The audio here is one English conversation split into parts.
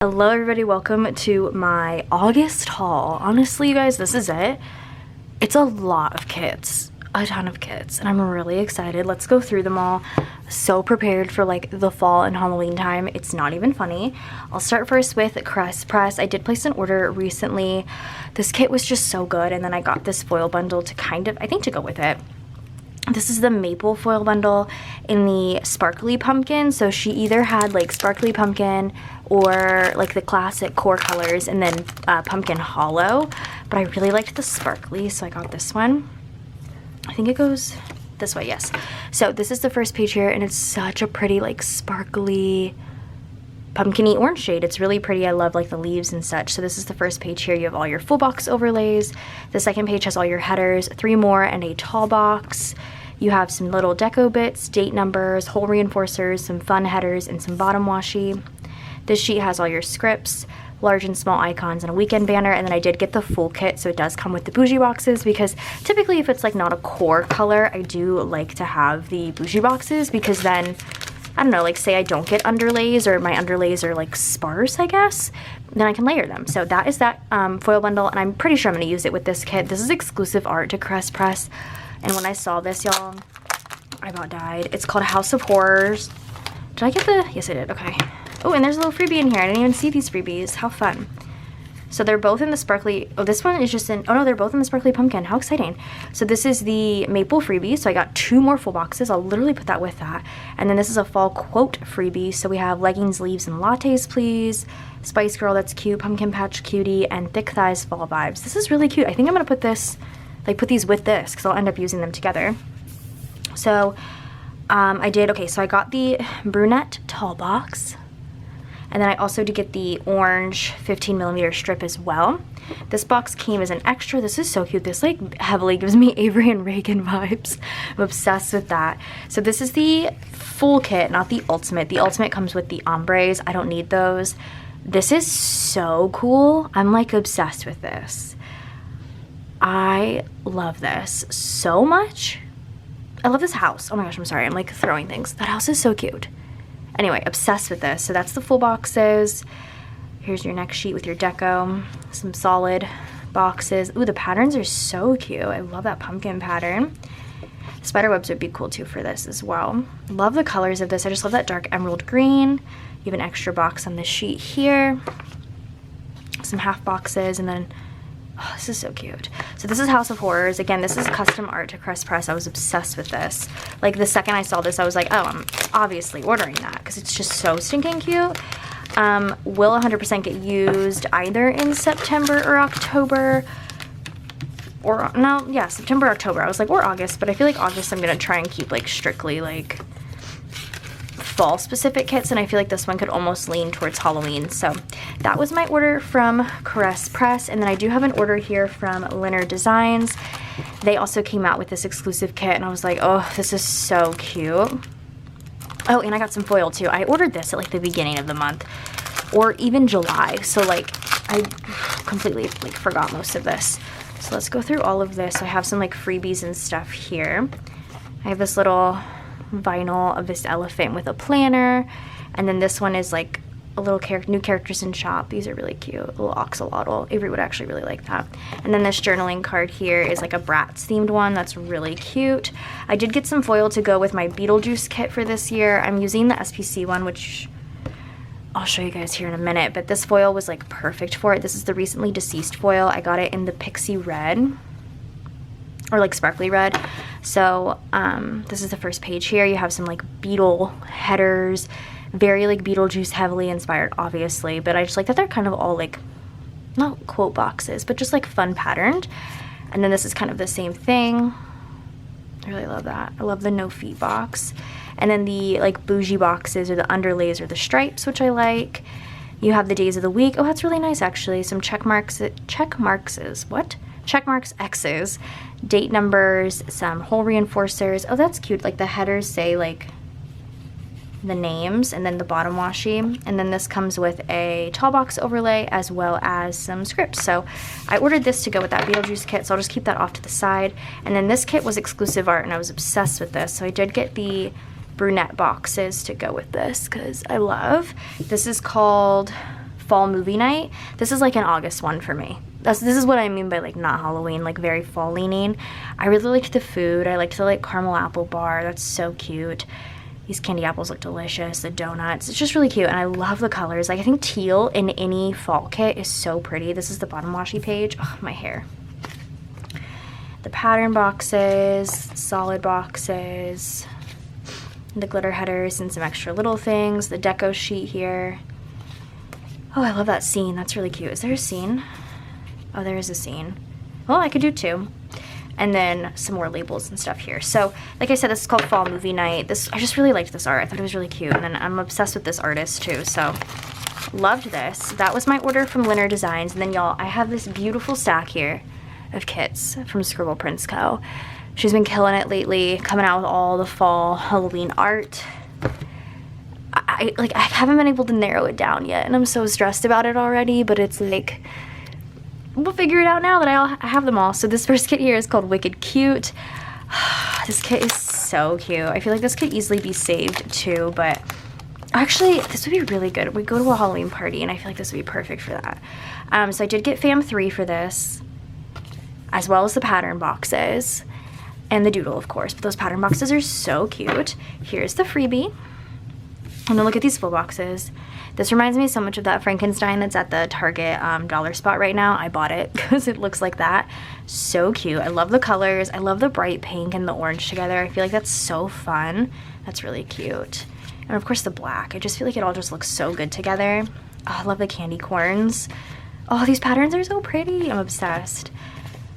Hello everybody, welcome to my August haul. Honestly, you guys, this is it. It's a lot of kits, a ton of kits, and I'm really excited. Let's go through them all. So prepared for like the fall and Halloween time. It's not even funny. I'll start first with Crest Press. I did place an order recently. This kit was just so good, and then I got this foil bundle to I think to go with it. This is the maple foil bundle in the sparkly pumpkin. So she either had like sparkly pumpkin or like the classic core colors and then pumpkin hollow. But I really liked the sparkly, so I got this one. I think it goes this way, yes. So this is the first page here, and it's such a pretty like sparkly pumpkin-y orange shade. It's really pretty. I love like the leaves and such. So this is the first page here. You have all your full box overlays. The second page has all your headers, 3 more and a tall box. You have some little deco bits, date numbers, hole reinforcers, some fun headers, and some bottom washi. This sheet has all your scripts, large and small icons, and a weekend banner. And then I did get the full kit, so it does come with the bougie boxes, because typically if it's like not a core color, I do like to have the bougie boxes, because then I don't know, like say I don't get underlays or my underlays are like sparse, I guess, then I can layer them. So that is that foil bundle, and I'm pretty sure I'm going to use it with this kit. This is exclusive art to Crest Press, and when I saw this, y'all, I about died. It's called House of Horrors. Did I get the? Yes, I did. Okay. Oh, and there's a little freebie in here. I didn't even see these freebies. How fun. So they're both in the sparkly, oh, this one is just in, oh no, they're both in the sparkly pumpkin. How exciting. So this is the maple freebie. So I got 2 more full boxes. I'll literally put that with that. And then this is a fall quote freebie. So we have leggings, leaves, and lattes, please. Spice Girl, that's cute. Pumpkin Patch Cutie, and Thick Thighs Fall Vibes. This is really cute. I think I'm going to put this, like put these with this, because I'll end up using them together. So I did, okay, so I got the brunette tall box. And then I also did get the orange 15mm strip as well. This box came as an extra. This is so cute. This like heavily gives me Avery and Reagan vibes. I'm obsessed with that. So this is the full kit, not the ultimate. The ultimate comes with the ombres. I don't need those. This is so cool. I'm like obsessed with this. I love this so much. I love this house. Oh my gosh, I'm sorry. I'm like throwing things. That house is so cute. Anyway, obsessed with this. So that's the full boxes. Here's your next sheet with your deco. Some solid boxes. Ooh, the patterns are so cute. I love that pumpkin pattern. Spider webs would be cool too for this as well. Love the colors of this. I just love that dark emerald green. You have an extra box on this sheet here. Some half boxes, and then oh, this is so cute. So this is House of Horrors. Again, this is custom art to Crest Press. I was obsessed with this. Like the second I saw this, I was like, oh, I'm obviously ordering that, because it's just so stinking cute. Will 100% get used either in September or October. Or, no, yeah, September, October. I was like, or August, but I feel like August I'm going to try and keep like strictly like fall specific kits, and I feel like this one could almost lean towards Halloween. So that was my order from Crest Press. And then I do have an order here from Lynner Designs. They also came out with this exclusive kit, and I was like, oh, this is so cute. Oh, and I got some foil too. I ordered this at like the beginning of the month, or even July, so like I completely like forgot most of this. So let's go through all of this. I have some like freebies and stuff here. I have this little vinyl of this elephant with a planner, and then this one is like a little new characters in shop. These are really cute. A little axolotl. Avery would actually really like that. And then this journaling card here is like a Bratz themed one. That's really cute. I did get some foil to go with my Beetlejuice kit for this year. I'm using the SPC one, which I'll show you guys here in a minute, but this foil was like perfect for it. This is the recently deceased foil. I got it in the pixie red, or like sparkly red. So this is the first page here. You have some like beetle headers, very like Beetlejuice heavily inspired, obviously, but I just like that they're kind of all like, not quote boxes, but just like fun patterned. And then this is kind of the same thing. I really love that. I love the no feet box. And then the like bougie boxes, or the underlays, or the stripes, which I like. You have the days of the week. Oh, that's really nice actually. Some check marks, what? Check marks, X's, date numbers, some hole reinforcers. Oh, that's cute. Like the headers say like the names, and then the bottom washi. And then this comes with a tall box overlay as well as some scripts. So I ordered this to go with that Beetlejuice kit, so I'll just keep that off to the side. And then this kit was exclusive art, and I was obsessed with this. So I did get the brunette boxes to go with this, because I love. This is called fall movie night. This is like an August one for me. This is what I mean by like not Halloween, like very fall leaning. I really liked the food. I liked the like caramel apple bar. That's so cute. These candy apples look delicious. The donuts. It's just really cute, and I love the colors. Like I think teal in any fall kit is so pretty. This is the bottom washi page. Oh, my hair. The pattern boxes, solid boxes, the glitter headers, and some extra little things. The deco sheet here. Oh, I love that scene. That's really cute. Is there a scene? Oh, there is a scene. Well, I could do 2. And then some more labels and stuff here. So, like I said, this is called Fall Movie Night. I just really liked this art. I thought it was really cute. And then I'm obsessed with this artist too. So, loved this. That was my order from Lynner Designs. And then, y'all, I have this beautiful stack here of kits from Scribble Prints Co. She's been killing it lately, coming out with all the fall Halloween art. I haven't been able to narrow it down yet, and I'm so stressed about it already, but it's like, we'll figure it out now that I have them all. So this first kit here is called Wicked Cute. This kit is so cute. I feel like this could easily be saved too, but actually this would be really good. We go to a Halloween party, and I feel like this would be perfect for that. So I did get Fam 3 for this, as well as the pattern boxes and the doodle, of course, but those pattern boxes are so cute. Here's the freebie. And then look at these full boxes. This reminds me so much of that Frankenstein that's at the Target dollar spot right now. I bought it because it looks like that. So cute. I love the colors. I love the bright pink and the orange together. I feel like that's so fun. That's really cute. And of course the black. I just feel like it all just looks so good together. Oh, I love the candy corns. Oh, these patterns are so pretty. I'm obsessed.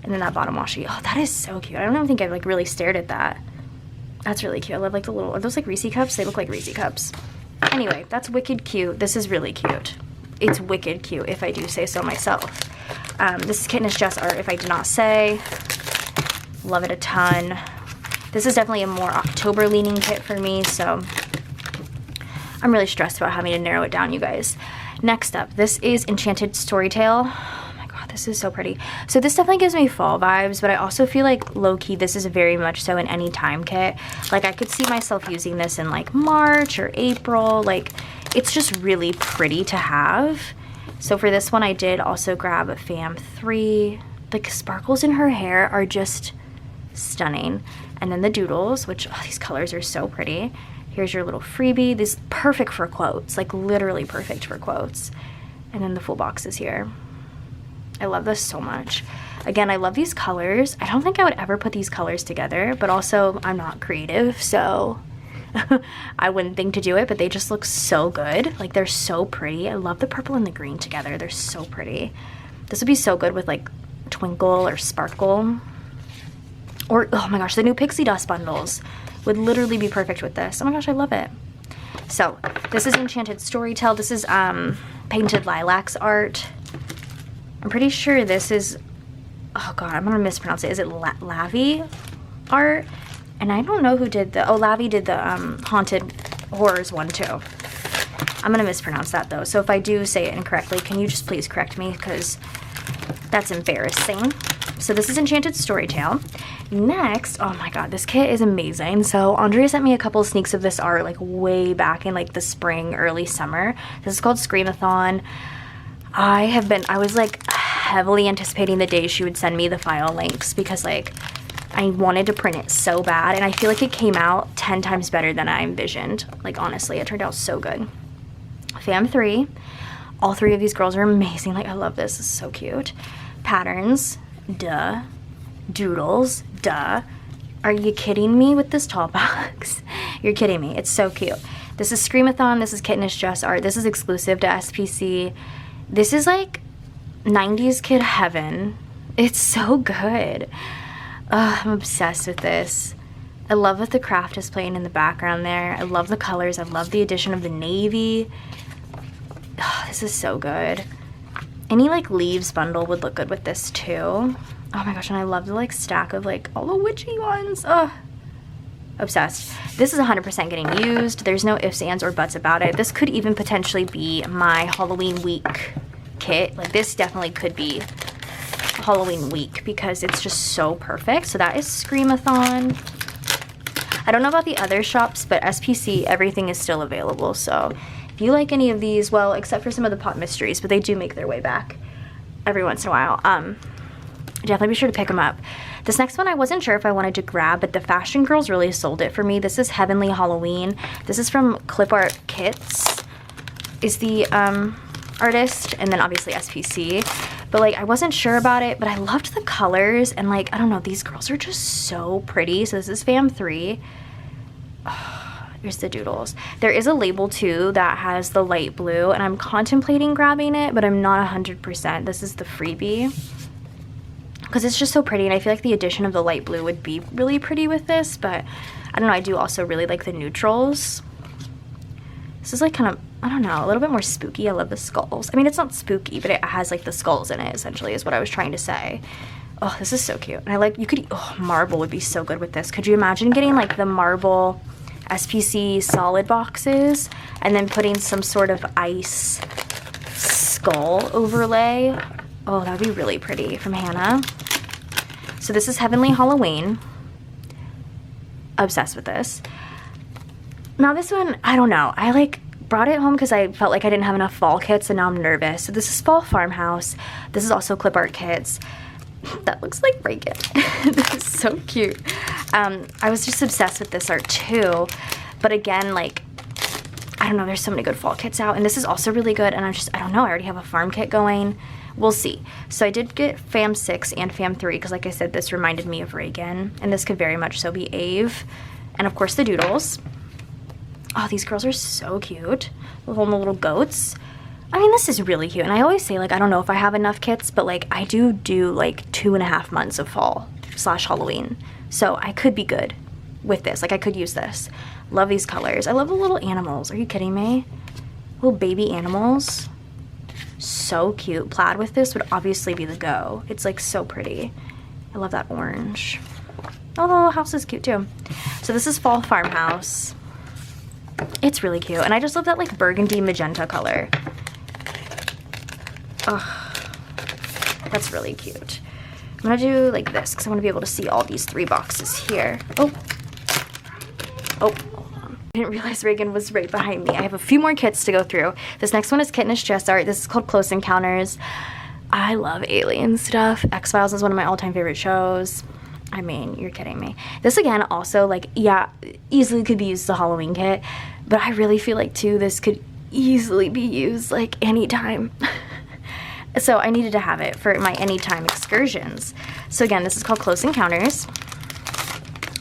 And then that bottom washi. Oh, that is so cute. I don't even think I've like really stared at that. That's really cute. I love like the little, are those like Reese cups? They look like Reese cups. Anyway, that's wicked cute. This is really cute. It's wicked cute, if I do say so myself. This is Kitten Jess art, if I did not say. Love it a ton. This is definitely a more October leaning kit for me, so I'm really stressed about having to narrow it down, you guys. Next up, this is Enchanted Storytale. Oh my god, this is so pretty. So this definitely gives me fall vibes, but I also feel like low-key this is very much so an anytime kit. Like I could see myself using this in like March or April. Like it's just really pretty to have. So for this one I did also grab a Fam 3. The sparkles in her hair are just stunning. And then the doodles, which, oh, these colors are so pretty. Here's your little freebie. This is perfect for quotes, like literally perfect for quotes. And then the full boxes here. I love this so much. Again, I love these colors. I don't think I would ever put these colors together, but also I'm not creative, so I wouldn't think to do it, but they just look so good. Like they're so pretty. I love the purple and the green together. They're so pretty. This would be so good with like twinkle or sparkle. Or, oh my gosh, the new pixie dust bundles would literally be perfect with this. Oh my gosh, I love it. So this is Enchanted Storytale. This is Painted Lilacs art. I'm pretty sure this is, oh god, I'm gonna mispronounce it. Is it Lavi art? And I don't know who did the, oh, Lavi did the Haunted Horrors one too. I'm gonna mispronounce that though. So if I do say it incorrectly, can you just please correct me, because that's embarrassing. So this is Enchanted Storytale. Next, oh my god, this kit is amazing. So Andrea sent me a couple sneaks of this art like way back in like the spring, early summer. This is called Screamathon. I was like heavily anticipating the day she would send me the file links, because like I wanted to print it so bad, and I feel like it came out 10 times better than I envisioned. Like honestly, it turned out so good. Fam 3. All 3 of these girls are amazing. Like I love this. This is so cute. Patterns, duh. Doodles, duh. Are you kidding me with this tall box? You're kidding me. It's so cute. This is Screamathon. This is Kitten Jess art. This is exclusive to SPC. This is like 90s kid heaven. It's so good. I'm obsessed with this. I love what the craft is playing in the background there. I love the colors. I love the addition of the navy. This is so good. Any like leaves bundle would look good with this too. Oh my gosh, and I love the like stack of like all the witchy ones. Obsessed. This is 100% getting used. There's no ifs, ands, or buts about it. This could even potentially be my Halloween week kit. Like this definitely could be Halloween week because it's just so perfect. So that is Screamathon. I don't know about the other shops, but SPC, everything is still available. So If you like any of these, well, except for some of the Pot Mysteries, but they do make their way back every once in a while. Definitely be sure to pick them up. This next one I wasn't sure if I wanted to grab, but the Fashion Girls really sold it for me. This is Heavenly Halloween. This is from Clip Art Kits, is the artist, and then obviously SPC. But like, I wasn't sure about it, but I loved the colors, and like, I don't know, these girls are just so pretty. So this is Fam 3. Oh, here's the doodles. There is a label too that has the light blue, and I'm contemplating grabbing it, but I'm not 100%. This is the freebie, because it's just so pretty, and I feel like the addition of the light blue would be really pretty with this, but I don't know, I do also really like the neutrals. This is like kind of, I don't know, a little bit more spooky. I love the skulls. I mean, it's not spooky, but it has like the skulls in it, essentially, is what I was trying to say. Oh, this is so cute. And I like, you could, oh, marble would be so good with this. Could you imagine getting like the marble SPC solid boxes and then putting some sort of ice skull overlay? Oh, that'd be really pretty, from Hannah. So this is Heavenly Halloween. Obsessed with this. Now this one, I don't know. I like brought it home because I felt like I didn't have enough fall kits, and now I'm nervous. So this is Fall Farmhouse. This is also Clip Art Kits. That looks like Reagan. This is so cute. I was just obsessed with this art too. But again, like, I don't know, there's so many good fall kits out, and this is also really good, and I don't know, I already have a farm kit going. We'll see. So I did get Fam 6 and Fam 3 because, like I said, this reminded me of Reagan, and this could very much so be Ave. And of course the doodles. Oh, these girls are so cute. The little goats. I mean, this is really cute. And I always say, like, I don't know if I have enough kits, but like I do like 2.5 months of fall / Halloween. So I could be good with this. Like, I could use this. Love these colors. I love the little animals. Are you kidding me? Little baby animals. So cute. Plaid with this would obviously be the go. It's like so pretty. I love that orange. Oh, the little house is cute too. So this is Fall Farmhouse. It's really cute, and I just love that like burgundy magenta color. Oh, that's really cute. I'm gonna do like this because I want to be able to see all these 3 boxes here. Oh, hold on. I didn't realize Reagan was right behind me. I have a few more kits to go through. This next one is Kittenish Dress Art. This is called Close Encounters. I love alien stuff. X-Files is one of my all-time favorite shows. I mean, you're kidding me. This again also, like, yeah, easily could be used as a Halloween kit, but I really feel like too this could easily be used like anytime. So I needed to have it for my anytime excursions. So again, this is called Close Encounters.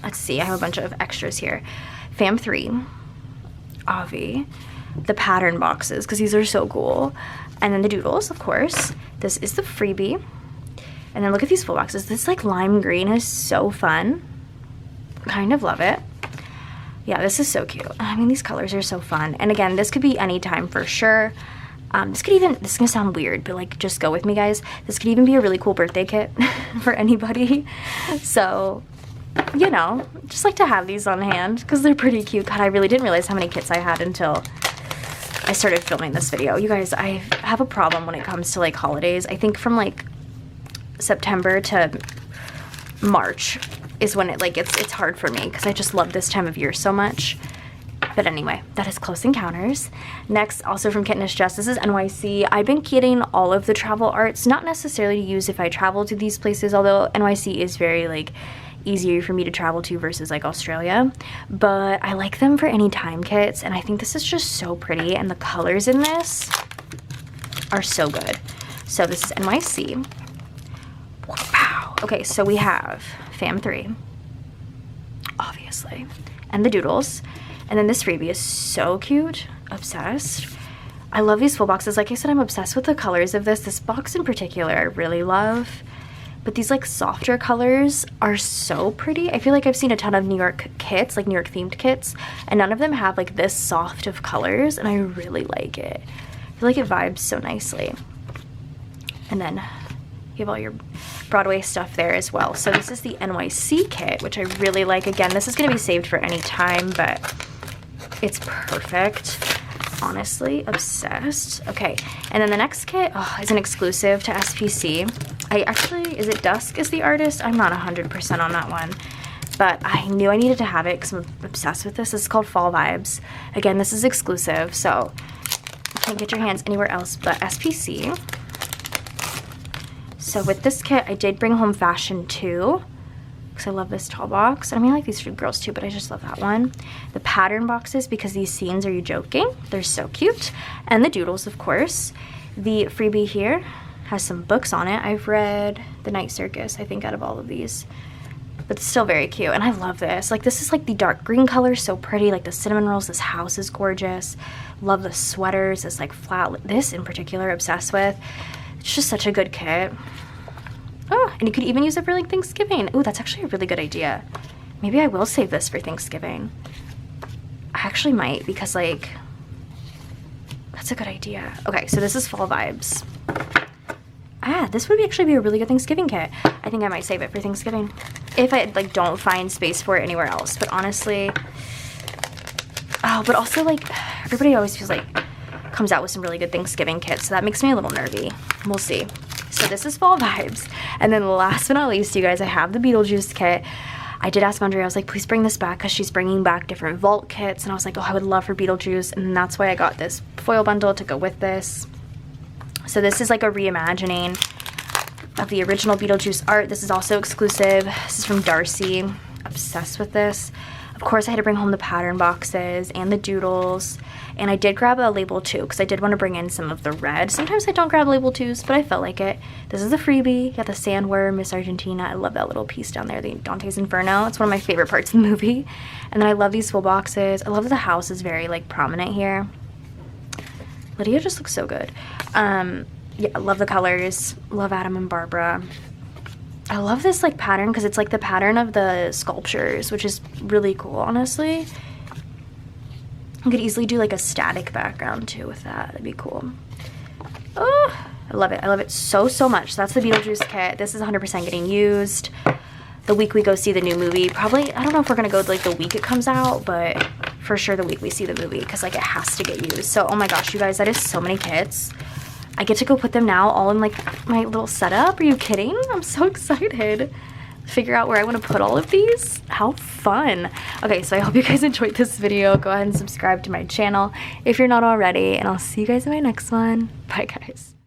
Let's see, I have a bunch of extras here. Fam 3, Avi, the pattern boxes, because these are so cool, and then the doodles, of course. This is the freebie. And then look at these full boxes. This like lime green is so fun. Kind of love it. Yeah, this is so cute. I mean, these colors are so fun. And again, this could be anytime for sure. This is gonna sound weird, but like, just go with me, guys. This could even be a really cool birthday kit for anybody. So, you know, just like to have these on hand because they're pretty cute. God, I really didn't realize how many kits I had until I started filming this video. You guys, I have a problem when it comes to like holidays. I think from like September to March is when it like it's hard for me because I just love this time of year so much. But anyway, that is Close Encounters. Next, also from Kittenish Dress, this is NYC. I've been getting all of the travel arts, not necessarily to use if I travel to these places, although NYC is very like easier for me to travel to versus like Australia, but I like them for any time kits, and I think this is just so pretty, and the colors in this are so good. So this is NYC. Wow. Okay, so we have Fam 3, obviously, and the doodles, and then this freebie is so cute. Obsessed. I love these full boxes. Like I said, I'm obsessed with the colors of this box in particular I really love, but these like softer colors are so pretty. I feel like I've seen a ton of New York kits, like New York themed kits, and none of them have like this soft of colors, and I really like it. I feel like it vibes so nicely. And then you have all your Broadway stuff there as well. So this is the NYC kit, which I really like. Again, this is going to be saved for any time, but it's perfect. Honestly, obsessed. Okay, and then the next kit is an exclusive to SPC. Is it Dusk is the artist? I'm not 100% on that one, but I knew I needed to have it because I'm obsessed with this. This is called Fall Vibes. Again, this is exclusive, so can't get your hands anywhere else but SPC. So with this kit, I did bring home Fashion 2 because I love this tall box. I mean, I like these for girls too, but I just love that one. The pattern boxes, because these scenes, are you joking? They're so cute. And the doodles, of course. The freebie here has some books on it. I've read The Night Circus, I think, out of all of these. But it's still very cute, and I love this. Like, this is like the dark green color, so pretty. Like the cinnamon rolls, this house is gorgeous. Love the sweaters, this like flat, this in particular, obsessed with. It's just such a good kit. Oh, and you could even use it for like Thanksgiving. Oh, that's actually a really good idea. Maybe I will save this for Thanksgiving. I actually might, because like, that's a good idea. Okay, so this is fall vibes. Ah, this would actually be a really good Thanksgiving kit. I think I might save it for Thanksgiving if I like don't find space for it anywhere else. But honestly, oh, but also like everybody always feels like comes out with some really good Thanksgiving kits, so that makes me a little nervy. We'll see. So this is fall vibes. And then last but not least, you guys, I have the Beetlejuice kit. I did ask Andrea, I was like, please bring this back, because she's bringing back different vault kits, and I was like, oh, I would love for Beetlejuice, and that's why I got this foil bundle to go with this. So this is like a reimagining of the original Beetlejuice art. This is also exclusive. This is from Darcy. Obsessed with this. Of course, I had to bring home the pattern boxes and the doodles. And I did grab a label too, because I did want to bring in some of the red. Sometimes I don't grab label twos, but I felt like it. This is a freebie. You got the sandworm, Miss Argentina. I love that little piece down there, the Dante's Inferno. It's one of my favorite parts of the movie. And then I love these full boxes. I love that the house is very like prominent here. Lydia just looks so good. Yeah, I love the colors. Love Adam and Barbara. I love this like pattern, because it's like the pattern of the sculptures, which is really cool, honestly. I could easily do like a static background too with that. That'd be cool. Oh, I love it. I love it so, so much. So that's the Beetlejuice kit. This is 100% getting used. The week we go see the new movie, probably, I don't know if we're gonna go like the week it comes out, but for sure the week we see the movie, because like it has to get used. So, oh my gosh, you guys, that is so many kits. I get to go put them now all in like my little setup. Are you kidding? I'm so excited. Figure out where I want to put all of these. How fun. Okay, so I hope you guys enjoyed this video. Go ahead and subscribe to my channel if you're not already, and I'll see you guys in my next one. Bye, guys.